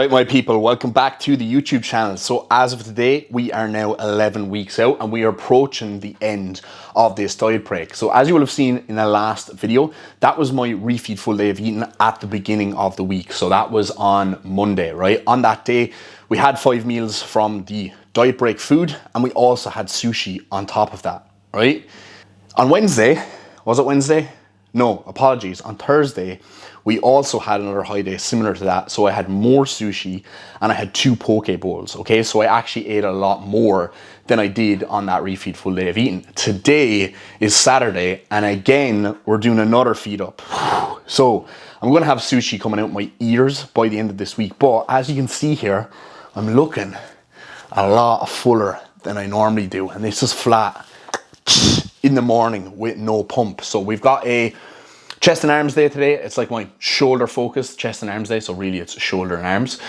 Right, my people, welcome back to the YouTube channel. So as of today, we are now 11 weeks out and we are approaching the end of this diet break. So as you will have seen in the last video, that was my refeed full day of eating at the beginning of the week. So that was on Monday, right? On that day, we had 5 meals from the diet break food and we also had sushi on top of that, right? On Wednesday, was it Wednesday? No, apologies. On Thursday, we also had another high day similar to that. So I had more sushi and I had 2 poke bowls, okay? So I actually ate a lot more than I did on that refeed full day of eating. Today is Saturday and again, we're doing another feed up. So I'm gonna have sushi coming out my ears by the end of this week. But as you can see here, I'm looking a lot fuller than I normally do. And this is flat in the morning with no pump. So we've got a chest and arms day today. It's like my shoulder focused chest and arms day. So really it's shoulder and arms.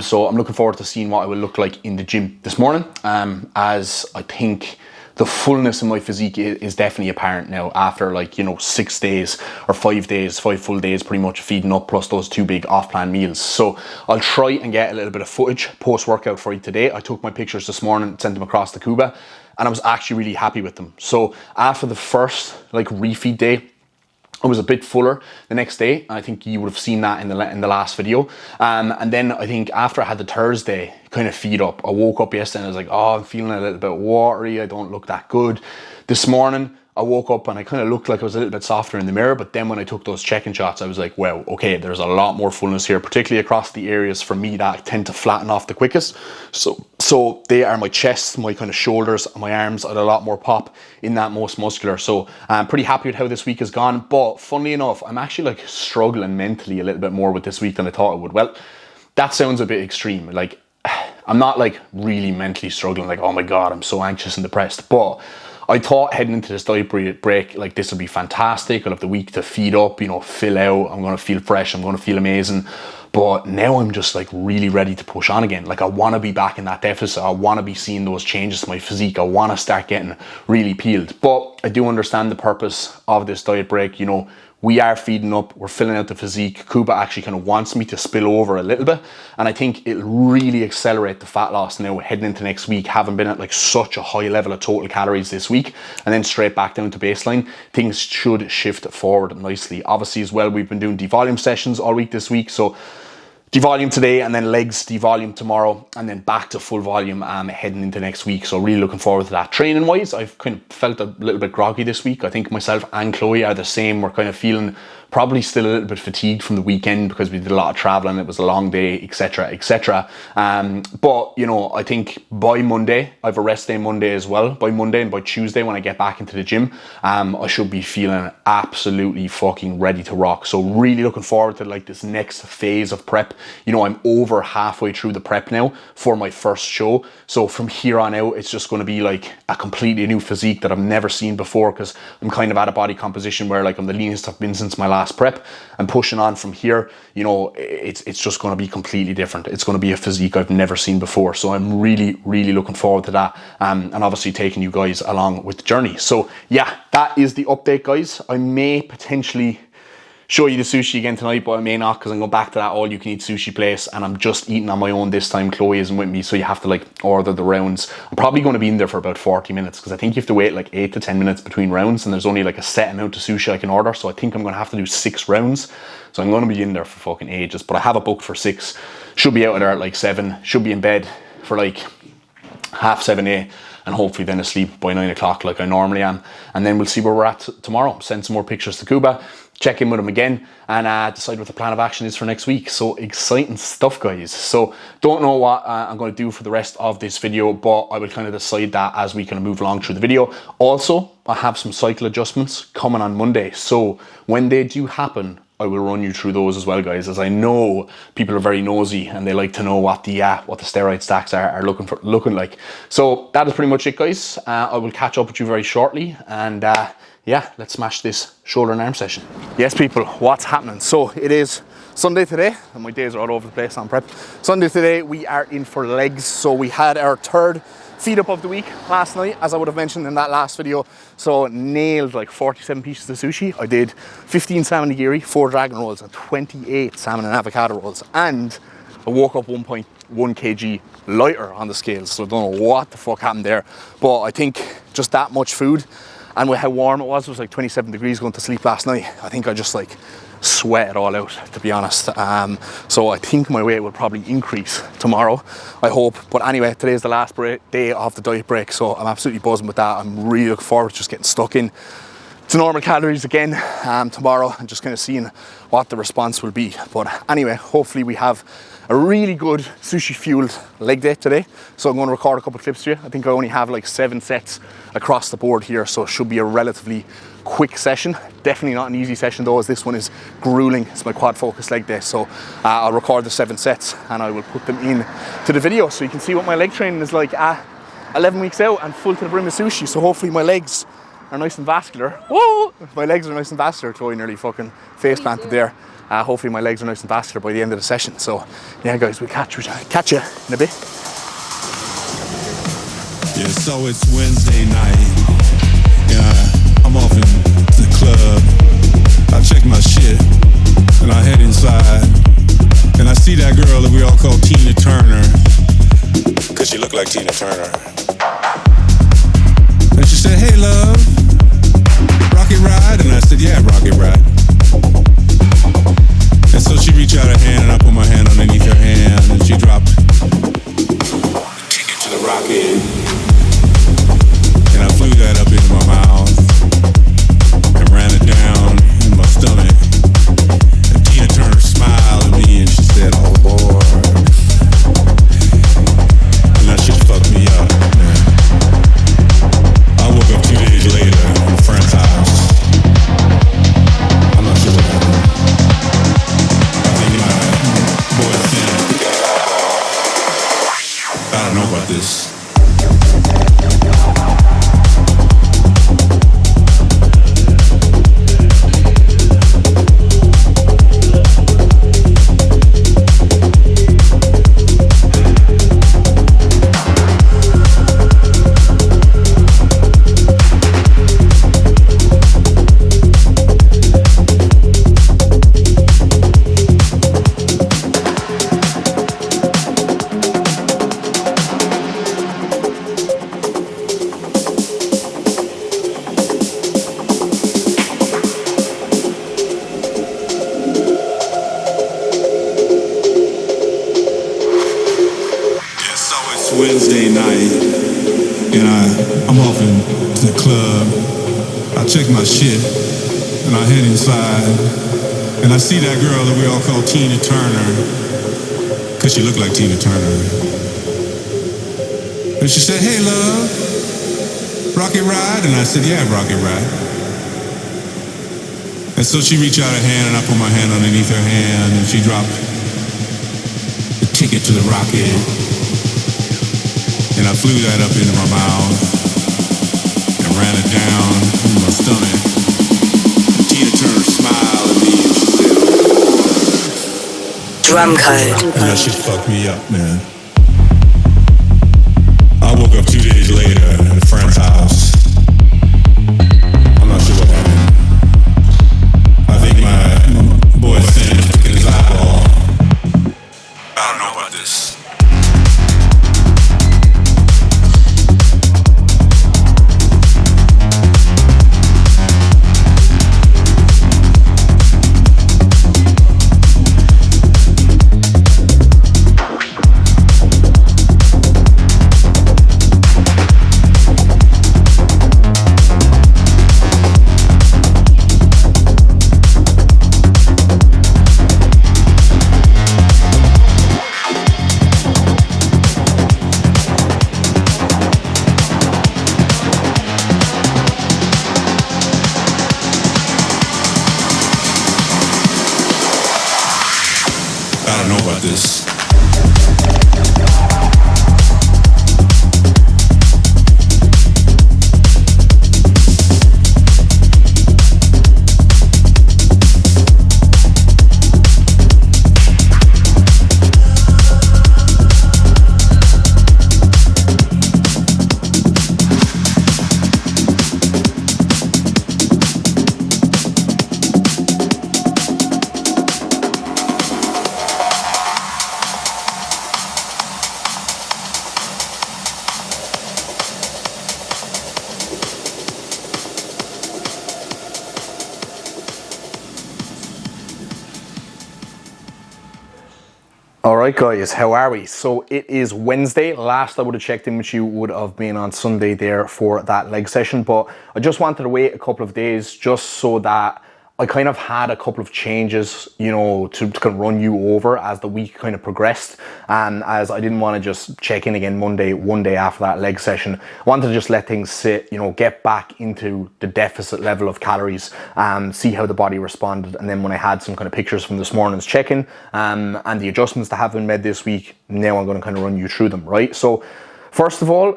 So I'm looking forward to seeing what I will look like in the gym this morning. As I think the fullness of my physique is definitely apparent now after 6 days or 5 days, 5 full days pretty much feeding up plus those 2 big off-plan meals. So I'll try and get a little bit of footage post-workout for you today. I took my pictures this morning, sent them across to Cuba and I was actually really happy with them. So after the first refeed day, I was a bit fuller the next day. I think you would have seen that in the last video. And then I think after I had the Thursday kind of feed up, I woke up yesterday and I was like, oh, I'm feeling a little bit watery. I don't look that good. This morning, I woke up and I kind of looked like I was a little bit softer in the mirror. But then when I took those check-in shots, I was like, wow, okay, there's a lot more fullness here, particularly across the areas for me that tend to flatten off the quickest. So they are my chest, my kind of shoulders, and my arms. I had a lot more pop in that most muscular. So I'm pretty happy with how this week has gone. But funnily enough, I'm actually struggling mentally a little bit more with this week than I thought I would. Well, that sounds a bit extreme. I'm not really mentally struggling, oh my God, I'm so anxious and depressed. But I thought heading into this diet break, this would be fantastic. I'll have the week to feed up, fill out. I'm going to feel fresh. I'm going to feel amazing. But now I'm just really ready to push on again. I want to be back in that deficit. I want to be seeing those changes to my physique. I want to start getting really peeled. But I do understand the purpose of this diet break. We are feeding up, we're filling out the physique. Cuba actually kind of wants me to spill over a little bit. And I think it'll really accelerate the fat loss now heading into next week, having been at such a high level of total calories this week and then straight back down to baseline. Things should shift forward nicely. Obviously as well, we've been doing devolume sessions all week this week. So devolume today and then legs devolume tomorrow and then back to full volume heading into next week. So really looking forward to that. Training wise, I've kind of felt a little bit groggy this week. I think myself and Chloe are the same. We're kind of feeling probably still a little bit fatigued from the weekend because we did a lot of traveling. It was a long day, etc, etc. But I think by Monday, I have a rest day Monday as well. By Monday and by Tuesday when I get back into the gym, I should be feeling absolutely fucking ready to rock. So really looking forward to this next phase of prep. I'm over halfway through the prep now for my first show. So from here on out, it's just going to be a completely new physique that I've never seen before because I'm kind of at a body composition where I'm the leanest I've been since my last prep. And pushing on from here, it's just going to be completely different. It's going to be a physique I've never seen before. So I'm really, really looking forward to that. And obviously taking you guys along with the journey. So yeah, that is the update, guys. I may potentially show you the sushi again tonight, but I may not because I'm going back to that all-you-can-eat sushi place and I'm just eating on my own this time. Chloe isn't with me, so you have to order the rounds. I'm probably going to be in there for about 40 minutes because I think you have to wait 8 to 10 minutes between rounds and there's only a set amount of sushi I can order. So I think I'm going to have to do 6 rounds. So I'm going to be in there for fucking ages, but I have a book for 6. Should be out of there at 7. Should be in bed for 7:30, 8. And hopefully then asleep by 9 o'clock like I normally am. And then we'll see where we're at tomorrow. Send some more pictures to Cuba, check in with him again, and decide what the plan of action is for next week. So exciting stuff, guys. So don't know what I'm going to do for the rest of this video, but I will kind of decide that as we kind of move along through the video. Also, I have some cycle adjustments coming on Monday. So when they do happen, I will run you through those as well, guys, as I know people are very nosy and they like to know what the steroid stacks are looking like. So that is pretty much it, guys. I will catch up with you very shortly, and yeah, let's smash this shoulder and arm session. Yes, people, what's happening? So it is Sunday today, and my days are all over the place on prep. Sunday today, we are in for legs. So we had our 3rd feed up of the week last night, as I would have mentioned in that last video. So nailed 47 pieces of sushi. I did 15 salmon nigiri, 4 dragon rolls and 28 salmon and avocado rolls. And I woke up 1.1 kg lighter on the scales, so I don't know what the fuck happened there. But I think just that much food, and with how warm it was like 27 degrees going to sleep last night, I think I just like sweat it all out, to be honest. So I think my weight will probably increase tomorrow, I hope. But anyway, today is the last day of the diet break, so I'm absolutely buzzing with that. I'm really looking forward to just getting stuck in to normal calories again tomorrow, and just kind of seeing what the response will be. But anyway, hopefully we have a really good sushi fueled leg day today. So I'm going to record a couple of clips for you. I think I only have like 7 sets across the board here, so it should be a relatively quick session. Definitely not an easy session though, as this one is grueling. It's my quad focus leg day. So I'll record the 7 sets and I will put them in to the video so you can see what my leg training is like at 11 weeks out and full to the brim of sushi. So hopefully my legs are nice and vascular. Whoa! My legs are nice and vascular. Chloe nearly fucking face planted there. Hopefully my legs are nice and vascular by the end of the session. So yeah guys, we'll catch you in a bit. Yeah, so it's Wednesday night. Yeah, I'm off in the club. I check my shit and I head inside. And I see that girl that we all call Tina Turner, 'cause she looked like Tina Turner. And she said, "Hey love, rocket ride?" And I said, "Yeah, rocket ride." And so she reached out her hand and I put my hand underneath her hand and she dropped the ticket to the rocket. And I flew that up into my mouth and ran it down in my stomach. And Tina Turner smiled at me and she said, "Oh boy." And that shit fucked me up, man. I woke up 2 days later in a friend's house. I'm not sure what happened. I think my boyfriend got an eyeball. I don't know about this. Wednesday night, and I'm off into the club. I check my shit, and I head inside, and I see that girl that we all call Tina Turner, 'cause she looked like Tina Turner. And she said, "Hey love, rocket ride?" And I said, "Yeah, rocket ride." And so she reached out her hand, and I put my hand underneath her hand, and she dropped the ticket to the rocket. And I flew that up into my mouth and ran it down in my stomach. And Tina Turner smiled at me and she said, "Drum code." And that shit fucked me up, man. I woke up 2 days later at a friend's house. I'm not sure what happened. I think my boyfriend took his eyeball. I don't know about this. All right, guys, how are we? So it is Wednesday. Last I would have checked in with you would have been on Sunday there for that leg session, but I just wanted to wait a couple of days just so that I kind of had a couple of changes, you know, to kind of run you over as the week kind of progressed. And as I didn't want to just check in again Monday, one day after that leg session, I wanted to just let things sit, you know, get back into the deficit level of calories, see how the body responded. And then when I had some kind of pictures from this morning's check-in and the adjustments that have been made this week, now I'm going to kind of run you through them, right? So first of all,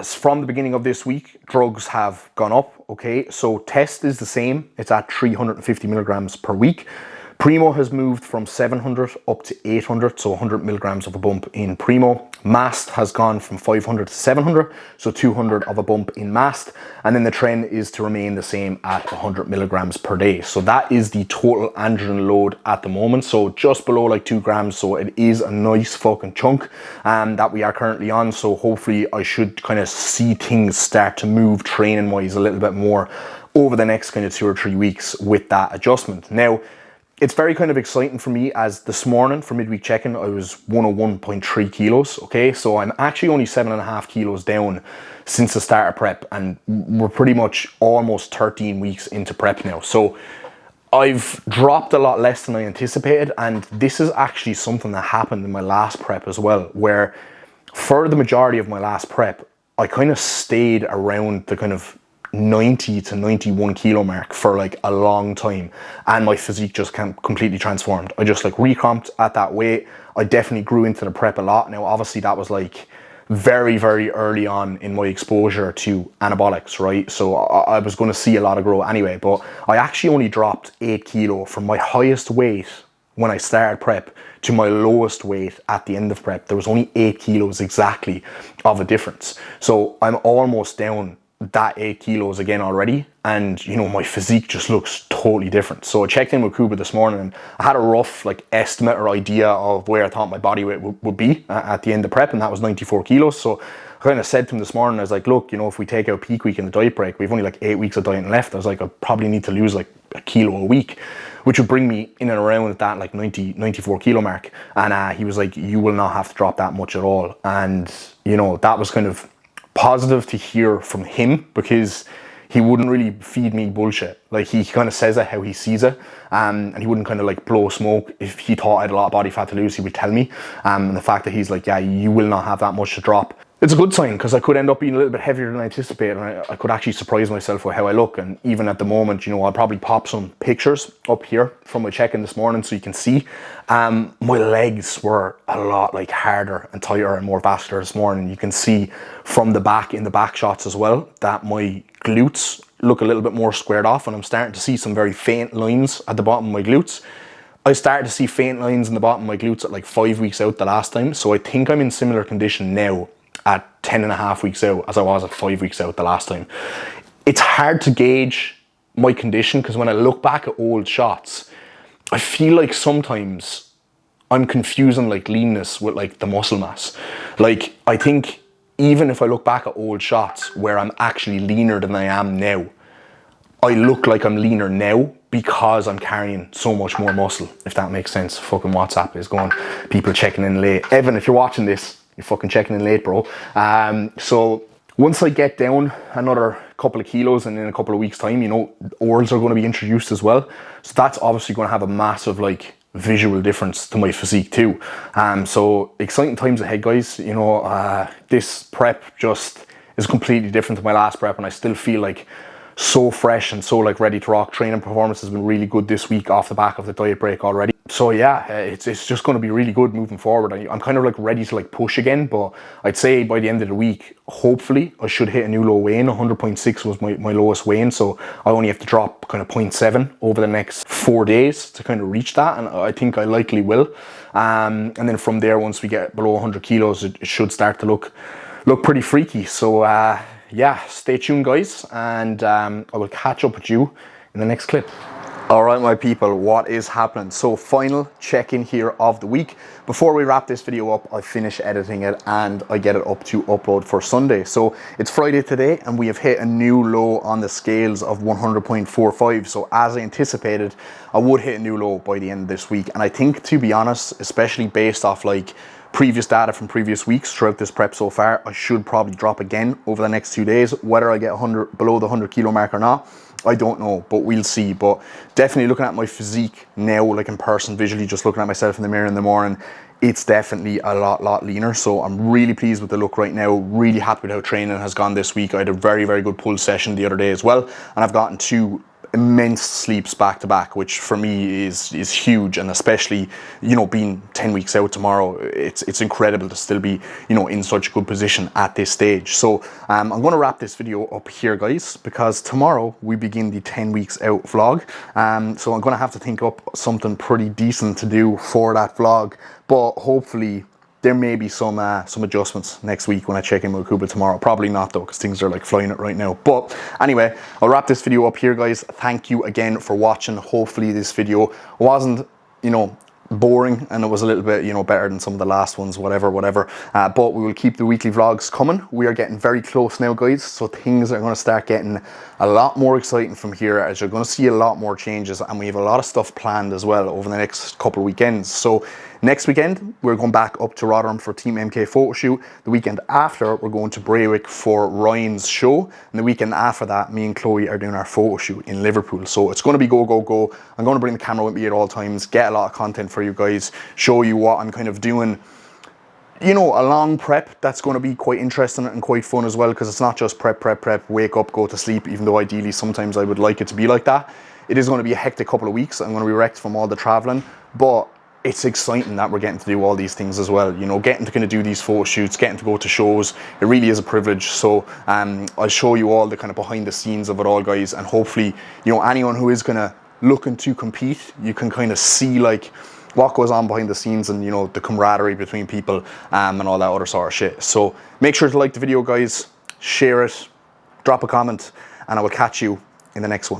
from the beginning of this week, drugs have gone up, okay? So test is the same. It's at 350 milligrams per week. Primo has moved from 700 up to 800, so 100 milligrams of a bump in Primo. Mast has gone from 500 to 700, so 200 of a bump in Mast. And then the trend is to remain the same at 100 milligrams per day. So that is the total androgen load at the moment. So just below like 2 grams. So it is a nice fucking chunk that we are currently on. So hopefully I should kind of see things start to move training wise a little bit more over the next kind of 2 or 3 weeks with that adjustment. Now, it's very kind of exciting for me as this morning for midweek check-in, I was 101.3 kilos, okay? So I'm actually only 7.5 kilos down since the start of prep, and we're pretty much almost 13 weeks into prep now. So I've dropped a lot less than I anticipated, and this is actually something that happened in my last prep as well, where for the majority of my last prep, I kind of stayed around the kind of 90 to 91 kilo mark for like a long time, and my physique just completely transformed. I just like recomped at that weight. I definitely grew into the prep a lot. Now obviously that was like very early on in my exposure to anabolics, right? So I was going to see a lot of growth anyway, but I actually only dropped 8 kilo from my highest weight when I started prep to my lowest weight at the end of prep. There was only 8 kilos exactly of a difference. So I'm almost down that 8 kilos again already, and you know, my physique just looks totally different. So I checked in with Kuba this morning and I had a rough like estimate or idea of where I thought my body weight would be at the end of prep, and that was 94 kilos. So I kind of said to him this morning, I was like, look, you know, if we take out peak week and the diet break, we've only like 8 weeks of dieting left. I was like, I probably need to lose like a kilo a week, which would bring me in and around at that like 94 kilo mark. And he was like, you will not have to drop that much at all. And you know, that was kind of positive to hear from him, because he wouldn't really feed me bullshit. Like he kind of says it how he sees it, and he wouldn't kind of like blow smoke. If he thought I had a lot of body fat to lose, he would tell me. And the fact that he's like, yeah, you will not have that much to drop, it's a good sign, because I could end up being a little bit heavier than I anticipated, and I could actually surprise myself with how I look. And even at the moment, you know, I'll probably pop some pictures up here from my check-in this morning so you can see. My legs were a lot like harder and tighter and more vascular this morning. You can see from the back, in the back shots as well, that my glutes look a little bit more squared off, and I'm starting to see some very faint lines at the bottom of my glutes. I started to see faint lines in the bottom of my glutes at like 5 weeks out the last time. So I think I'm in similar condition now at 10.5 weeks out as I was at 5 weeks out the last time. It's hard to gauge my condition, because when I look back at old shots, I feel like sometimes I'm confusing like leanness with like the muscle mass. Like I think even if I look back at old shots where I'm actually leaner than I am now, I look like I'm leaner now because I'm carrying so much more muscle, if that makes sense. Fucking WhatsApp is going, people checking in late. Evan, if you're watching this, you're fucking checking in late, bro. So once I get down another couple of kilos, and in a couple of weeks time, you know, orals are going to be introduced as well. So that's obviously going to have a massive like visual difference to my physique too. So exciting times ahead, guys. You know, this prep just is completely different to my last prep, and I still feel like so fresh and so like ready to rock. Training performance has been really good this week off the back of the diet break already. So yeah, it's just going to be really good moving forward. I'm kind of like ready to like push again, but I'd say by the end of the week, hopefully I should hit a new low weigh-in. 100.6 was my lowest weigh-in, so I only have to drop kind of 0.7 over the next 4 days to kind of reach that, and I think I likely will. And then from there, once we get below 100 kilos, it should start to look pretty freaky. So yeah, stay tuned, guys, and I will catch up with you in the next clip. All right, my people, what is happening? So final check-in here of the week. Before we wrap this video up, I finish editing it and I get it up to upload for Sunday. So it's Friday today and we have hit a new low on the scales of 100.45. So as I anticipated, I would hit a new low by the end of this week. And I think, to be honest, especially based off like previous data from previous weeks throughout this prep so far, I should probably drop again over the next 2 days. Whether I get below the 100 kilo mark or not, I don't know, but we'll see. But definitely looking at my physique now, like in person, visually, just looking at myself in the mirror in the morning, it's definitely a lot leaner. So I'm really pleased with the look right now. Really happy with how training has gone this week. I had a very good pull session the other day as well, and I've gotten 2 immense sleeps back to back, which for me is huge. And especially, you know, being 10 weeks out tomorrow, it's incredible to still be, you know, in such a good position at this stage. So I'm going to wrap this video up here, guys, because tomorrow we begin the 10 weeks out vlog. So I'm going to have to think up something pretty decent to do for that vlog, but hopefully there may be some adjustments next week when I check in with Kuba tomorrow. Probably not though, because things are like flying it right now. But anyway, I'll wrap this video up here, guys. Thank you again for watching. Hopefully this video wasn't, you know, boring, and it was a little bit, you know, better than some of the last ones, whatever. But we will keep the weekly vlogs coming. We are getting very close now, guys, so things are going to start getting a lot more exciting from here, as you're going to see a lot more changes, and we have a lot of stuff planned as well over the next couple of weekends. So next weekend we're going back up to Rotherham for Team MK photo shoot. The weekend after we're going to Braywick for Ryan's show, and the weekend after that me and Chloe are doing our photo shoot in Liverpool. So it's going to be go. I'm going to bring the camera with me at all times, get a lot of content for you guys, show you what I'm kind of doing, you know, a long prep that's going to be quite interesting and quite fun as well, because it's not just prep, wake up, go to sleep, even though ideally sometimes I would like it to be like that. It is going to be a hectic couple of weeks. I'm going to be wrecked from all the traveling, but it's exciting that we're getting to do all these things as well, you know, getting to kind of do these photo shoots, getting to go to shows. It really is a privilege. So I'll show you all the kind of behind the scenes of it all, guys, and hopefully, you know, anyone who is going to looking to compete, you can kind of see like what goes on behind the scenes, and you know, the camaraderie between people and all that other sort of shit. So make sure to like the video, guys, share it, drop a comment, and I will catch you in the next one.